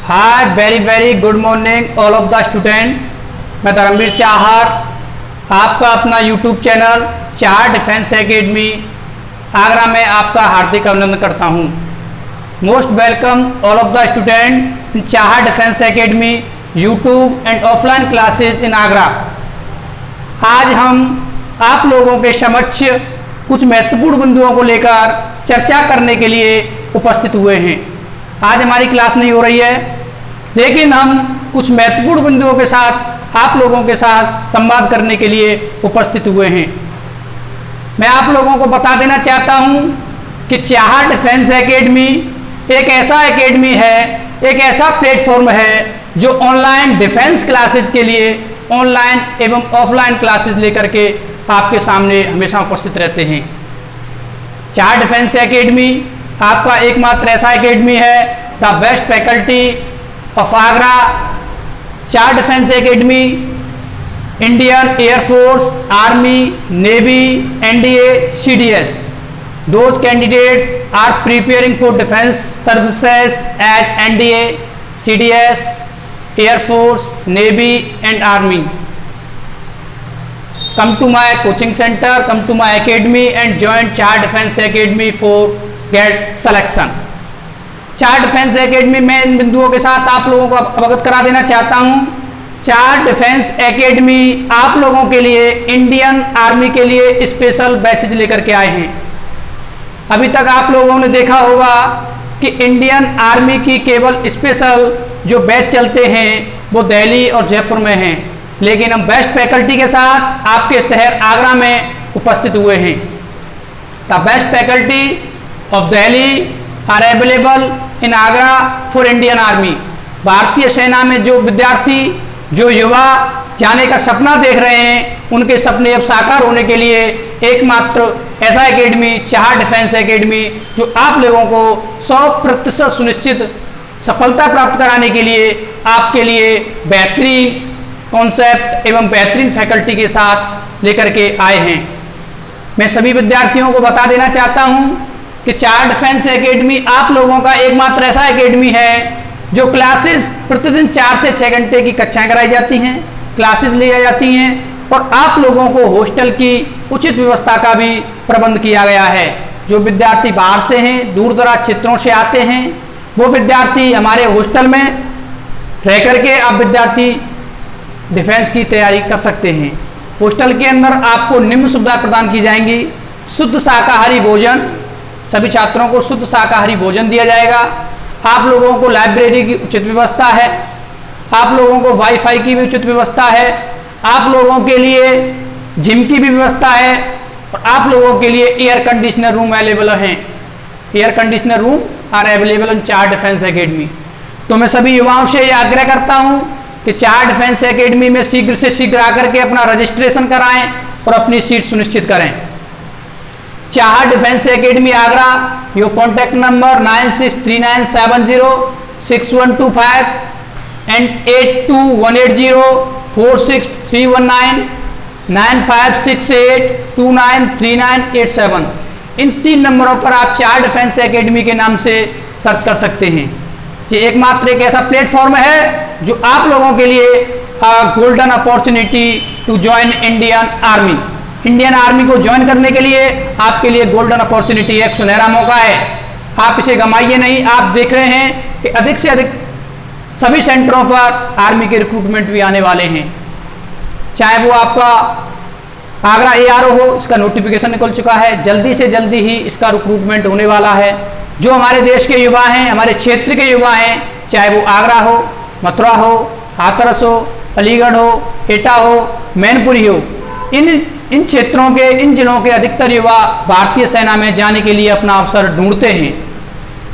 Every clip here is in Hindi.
Hi very good morning all of the student. मैं धर्मवीर चाहर आपका अपना YouTube channel Chahar defence academy Agra में आपका हार्दिक अभिनंदन करता हूं। Most welcome all of the student in Chahar defence academy YouTube and offline classes in Agra. आज हम आप लोगों के समक्ष कुछ महत्वपूर्ण बिंदुओं को लेकर चर्चा करने के लिए उपस्थित हुए हैं। आज हमारी क्लास नहीं हो रही है, लेकिन हम कुछ महत्वपूर्ण बिंदुओं के साथ आप लोगों के साथ संवाद करने के लिए उपस्थित हुए हैं। मैं आप लोगों को बता देना चाहता हूं कि चाहर डिफेंस एकेडमी एक ऐसा एकेडमी है, एक ऐसा प्लेटफॉर्म है जो ऑनलाइन डिफेंस क्लासेस के लिए ऑनलाइन एवं ऑफलाइन क्लासेस लेकर के आपके सामने हमेशा उपस्थित रहते हैं। चाहर डिफेंस एकेडमी आपका एकमात्र ऐसा एकेडमी है the best faculty of Agra. Chahar defence academy Indian air force, army, navy, NDA, CDS, those candidates are preparing for defense services as NDA, CDS, Air Force, Navy and Army. Come to my coaching center, come to my academy and join Chahar defence academy for get selection. Chahar defence academy में इन बिंदुओं के साथ आप लोगों को अवगत करा देना चाहता हूं। चाहर डिफेंस एकेडमी आप लोगों के लिए इंडियन आर्मी के लिए स्पेशल बैचेज लेकर के आए हैं। अभी तक आप लोगों ने देखा होगा कि इंडियन आर्मी की केवल स्पेशल जो बैच चलते हैं वो दिल्ली और जयपुर में हैं, लेकिन हम बेस्ट फैकल्टी के साथ आपके शहर आगरा में उपस्थित हुए हैं। The best faculty of Delhi are available in Agra for Indian army. भारतीय सेना में जो विद्यार्थी, जो युवा जाने का सपना देख रहे हैं, उनके सपने अब साकार होने के लिए एकमात्र ऐसा एकेडमी चाहर डिफेंस एकेडमी जो आप लोगों को 100% सुनिश्चित सफलता प्राप्त कराने के लिए आपके लिए बेहतरीन कॉन्सेप्ट एवं बेहतरीन फैकल्टी के साथ लेकर के आए हैं। मैं सभी विद्यार्थियों को बता देना चाहता हूं कि चाहर डिफेंस एकेडमी आप लोगों का एकमात्र ऐसा एकेडमी है जो क्लासेस प्रतिदिन 4 से 6 घंटे की कक्षाएं कराई जाती हैं, क्लासेस ली जाती हैं और आप लोगों को हॉस्टल की उचित व्यवस्था का भी प्रबंध किया गया है। जो विद्यार्थी बाहर से हैं, दूर दराज क्षेत्रों से आते हैं, वो विद्यार्थी हमारे हॉस्टल में रह करके आप विद्यार्थी डिफेंस की तैयारी कर सकते हैं। हॉस्टल के अंदर आपको निम्न सुविधा प्रदान की जाएंगी। शुद्ध शाकाहारी भोजन, सभी छात्रों को शुद्ध शाकाहारी भोजन दिया जाएगा। आप लोगों को लाइब्रेरी की उचित व्यवस्था है, आप लोगों को वाईफाई की भी उचित व्यवस्था है, आप लोगों के लिए जिम की भी व्यवस्था है और आप लोगों के लिए एयर कंडीशनर रूम अवेलेबल हैं। Air conditioner room are available in Chahar defence academy. तो मैं सभी युवाओं से ये आग्रह करता हूं कि चाहर डिफेंस एकेडमी में शीघ्र से शीघ्र आकर के अपना रजिस्ट्रेशन कराएं और अपनी सीट सुनिश्चित करें। Chahar defence academy Agra, your contact number 9639706125 and 8218046319 9568293987। इन 3 नंबरों पर आप चाहर डिफेंस एकेडमी के नाम से सर्च कर सकते हैं। ये एकमात्र एक ऐसा प्लेटफॉर्म है जो आप लोगों के लिए golden opportunity to join Indian army. Indian army को ज्वाइन करने के लिए आपके लिए गोल्डन अपॉर्चुनिटी, एक सुनहरा मौका है। आप इसे गंवाइए नहीं। आप देख रहे हैं कि अधिक से अधिक सभी सेंटरों पर आर्मी के रिक्रूटमेंट भी आने वाले हैं, चाहे वो आपका आगरा ARO हो, इसका नोटिफिकेशन निकल चुका है। जल्दी से जल्दी ही इसका रिक्रूटमेंट होने वाला है। जो हमारे देश के युवा हैं, हमारे क्षेत्र के युवा हैं, चाहे वो आगरा हो, मथुरा हो, हाथरस हो, अलीगढ़ हो, एटा हो, मैनपुरी हो, इन क्षेत्रों के, इन जिलों के अधिकतर युवा भारतीय सेना में जाने के लिए अपना अवसर ढूंढते हैं।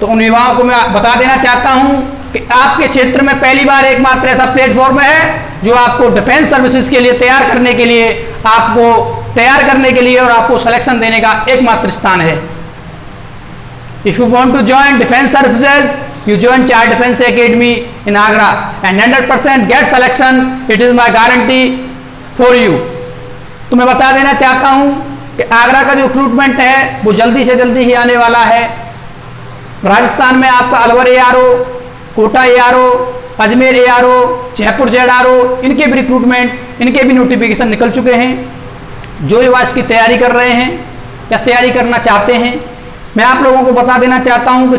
तो उन युवाओं को मैं बता देना चाहता हूं कि आपके क्षेत्र में पहली बार एकमात्र ऐसा प्लेटफॉर्म है जो आपको डिफेंस सर्विसेज के लिए तैयार करने के लिए, और आपको सिलेक्शन देने का एकमात्र स्थान है। If you want to join defence services, you join Chahar defence academy in Agra and 100% get selection. It is my guarantee for you. तो मैं बता देना चाहता हूं कि आगरा का जो रिक्रूटमेंट है वो जल्दी से जल्दी ही आने वाला है। राजस्थान में आपका Alwar ARO, Kota ARO, Ajmer ARO, Jaipur ZRO, इनके भी रिक्रूटमेंट, इनके भी नोटिफिकेशन निकल चुके हैं। जो युवा इसकी तैयारी कर रहे हैं या तैयारी करना चाहते हैं, मैं आप लोगों को बता देना चाहता हूं कि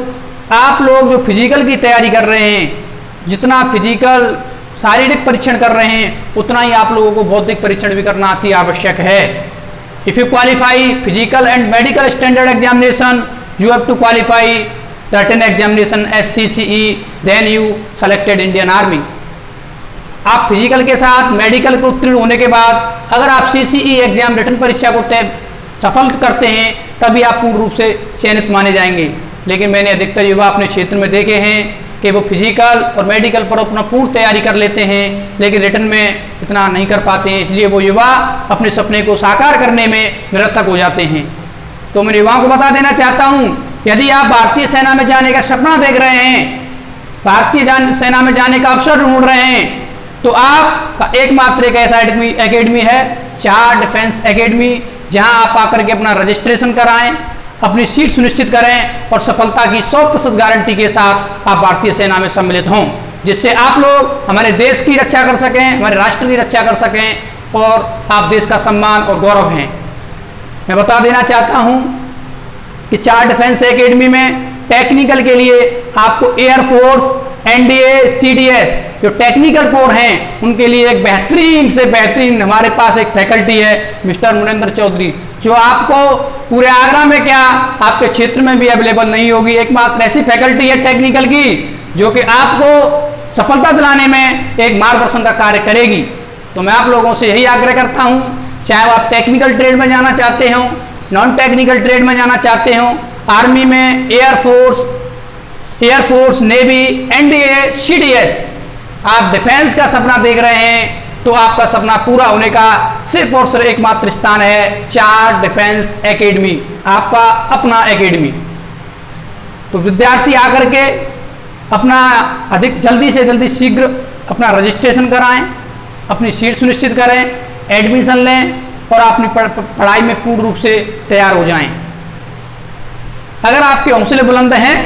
आप लोग जो फिजिकल की तैयारी कर रहे हैं, जितना फिजिकल शारीरिक परीक्षण कर रहे हैं, उतना ही आप लोगों को बौद्धिक परीक्षण भी करना अति आवश्यक है। If you qualify physical and medical standard examination, you have to qualify the written examination SCCE, then you selected Indian Army। आप फिजिकल के साथ मेडिकल को उत्तीर्ण होने के बाद अगर आप CCE एग्जाम रिटन परीक्षा को सफल करते हैं, तभी आप पूर्ण रूप से चयनित माने जाएंगे। लेकिन मैंने अधिकतर युवा अपने क्षेत्र में देखे हैं कि वो फिजिकल और मेडिकल पर अपना पूर्ण तैयारी कर लेते हैं, लेकिन रिटन में इतना नहीं कर पाते हैं, इसलिए वो युवा अपने सपने को साकार करने में निरर्थक हो जाते हैं। तो मैं युवाओं को बता देना चाहता हूँ, यदि आप भारतीय सेना में जाने का सपना देख रहे हैं, भारतीय सेना में जाने का अवसर ढूंढ रहे हैं, तो आपका एकमात्र एक ऐसा एकेडमी है, चार डिफेंस एकेडमी, जहां आप आकर के अपना रजिस्ट्रेशन कराएं, अपनी सीट सुनिश्चित करें और सफलता की 100% गारंटी के साथ आप भारतीय सेना में सम्मिलित हों, जिससे आप लोग हमारे देश की रक्षा कर सकें, हमारे राष्ट्र की रक्षा कर सकें और आप देश का सम्मान और गौरव हैं। मैं बता देना चाहता हूं कि चार डिफेंस एकेडमी में टेक्निकल के लिए आपको एयरफोर्स, NDA, CDS जो टेक्निकल कोर हैं, उनके लिए एक बेहतरीन से बेहतरीन हमारे पास एक फैकल्टी है, मिस्टर मुनिंदर चौधरी, जो आपको पूरे आगरा में क्या आपके क्षेत्र में भी अवेलेबल नहीं होगी। एकमात्र ऐसी फैकल्टी है टेक्निकल की जो कि आपको सफलता दिलाने में एक मार्गदर्शन का कार्य करेगी। तो मैं आप लोगों से यही आग्रह करता हूँ, चाहे आप टेक्निकल ट्रेड में जाना चाहते हो, नॉन टेक्निकल ट्रेड में जाना चाहते हो, आर्मी में, एयरफोर्स, नेवी, NDA, CDS, आप डिफेंस का सपना देख रहे हैं, तो आपका सपना पूरा होने का सिर्फ और सिर्फ एकमात्र स्थान है चार डिफेंस एकेडमी, आपका अपना एकेडमी। तो विद्यार्थी आकर के अपना अधिक जल्दी से जल्दी शीघ्र अपना रजिस्ट्रेशन कराएं, अपनी सीट सुनिश्चित करें, एडमिशन लें और अपनी पढ़ाई में पूर्ण रूप से तैयार हो जाएं। अगर आपके हौसले बुलंद हैं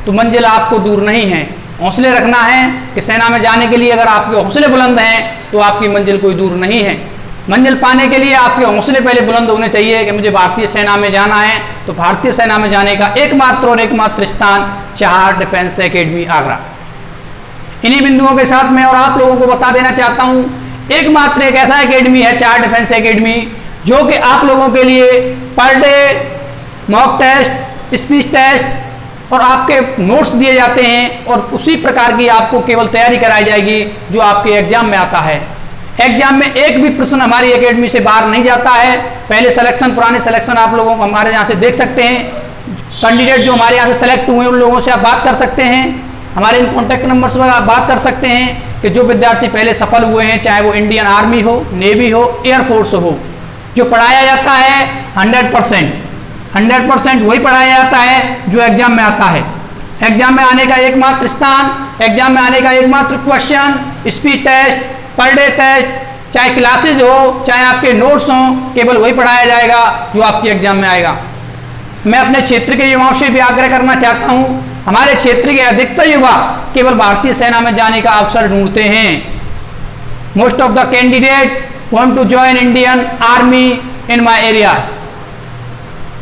तो मंजिल आपको दूर नहीं है। हौसले रखना है कि सेना में जाने के लिए अगर आपके हौसले बुलंद हैं तो आपकी मंजिल कोई दूर नहीं है। मंजिल पाने के लिए आपके हौसले पहले बुलंद होने चाहिए कि मुझे भारतीय सेना में जाना है। तो भारतीय सेना में जाने का एकमात्र स्थान चार डिफेंस एकेडमी आगरा। इन्हीं बिंदुओं के साथ मैं और आप लोगों को बता देना चाहता हूं, एकमात्र एक ऐसा एकेडमी है चार डिफेंस एकेडमी, जो कि आप लोगों के लिए per day mock test, speech test और आपके नोट्स दिए जाते हैं और उसी प्रकार की आपको केवल तैयारी कराई जाएगी जो आपके एग्जाम में आता है। एग्जाम में एक भी प्रश्न हमारी एकेडमी से बाहर नहीं जाता है। पहले सिलेक्शन, पुराने सिलेक्शन आप लोगों को हमारे यहाँ से देख सकते हैं। कैंडिडेट जो हमारे यहाँ से सेलेक्ट हुए हैं उन लोगों से आप बात कर सकते हैं, हमारे इन कॉन्टैक्ट नंबर्स पर आप बात कर सकते हैं कि जो विद्यार्थी पहले सफल हुए हैं, चाहे वो इंडियन आर्मी हो, नेवी हो, एयरफोर्स हो, जो पढ़ाया जाता है 100% वही पढ़ाया जाता है जो एग्जाम में आता है। एग्जाम में आने का एकमात्र स्थान, एग्जाम में आने का एकमात्र question, speech test, per day test, चाहे क्लासेज हो, चाहे आपके नोट्स हों, केवल वही पढ़ाया जाएगा जो आपके एग्जाम में आएगा। मैं अपने क्षेत्र के युवाओं से भी आग्रह करना चाहता हूं, हमारे क्षेत्र के अधिकतर युवा केवल भारतीय सेना में जाने का अवसर ढूंढते हैं। Most of the candidate want to join Indian army in my areas.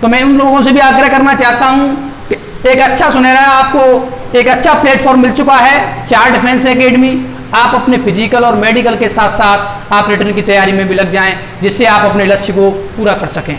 तो मैं उन लोगों से भी आग्रह करना चाहता हूं कि एक अच्छा सुनहरा आपको एक अच्छा प्लेटफॉर्म मिल चुका है चार डिफेंस एकेडमी। आप अपने फिजिकल और मेडिकल के साथ साथ आप रिटर्न की तैयारी में भी लग जाएं, जिससे आप अपने लक्ष्य को पूरा कर सकें।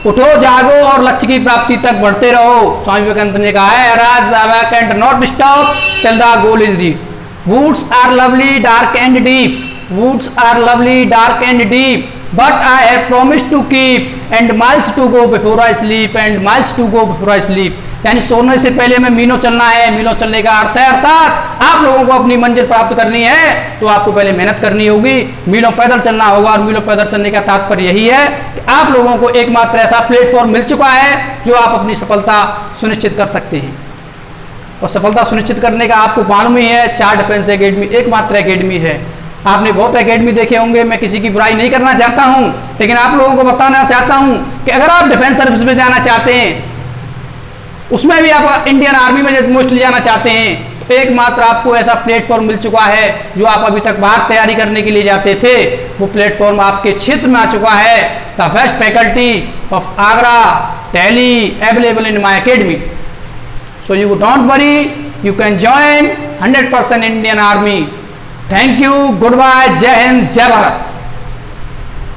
उठो, जागो और लक्ष्य की प्राप्ति तक बढ़ते रहो। स्वामी विवेकानंद ने कहा है, arise, awake and not stop till the goal is reached. Woods are lovely dark and deep, woods are lovely dark and deep, but I have promised to keep and miles to go before I sleep and miles to go before I sleep। यानी सोने से पहले में मीलों चलना है। मीलों चलने का अर्थ है, अर्थात आप लोगों को अपनी मंजिल प्राप्त करनी है तो आपको पहले मेहनत करनी होगी, मीलों पैदल चलना होगा। और मीलों पैदल चलने का तात्पर्य यही है कि आप लोगों को एकमात्र ऐसा प्लेटफॉर्म मिल चुका है जो आप अपनी सफलता सुनिश्चित कर सकते हैं। और सफलता सुनिश्चित करने का आपको मालूम ही है, चार डिफेंस एकेडमी एकमात्र एकेडमी है। आपने बहुत एकेडमी देखे होंगे, मैं किसी की बुराई नहीं करना चाहता हूं, लेकिन आप लोगों को बताना चाहता हूं कि अगर आप डिफेंस सर्विस में जाना चाहते हैं, उसमें भी आप इंडियन आर्मी में मोस्टली जाना चाहते हैं, तो एकमात्र आपको ऐसा प्लेटफॉर्म मिल चुका है जो आप अभी तक बाहर तैयारी करने के लिए जाते थे, वो प्लेटफॉर्म आपके क्षेत्र में आ चुका है। The best faculty of Agra Delhi available in my academy. So you don't worry, you can join 100% Indian army. Thank you, good bye, जय हिंद, जय भारत।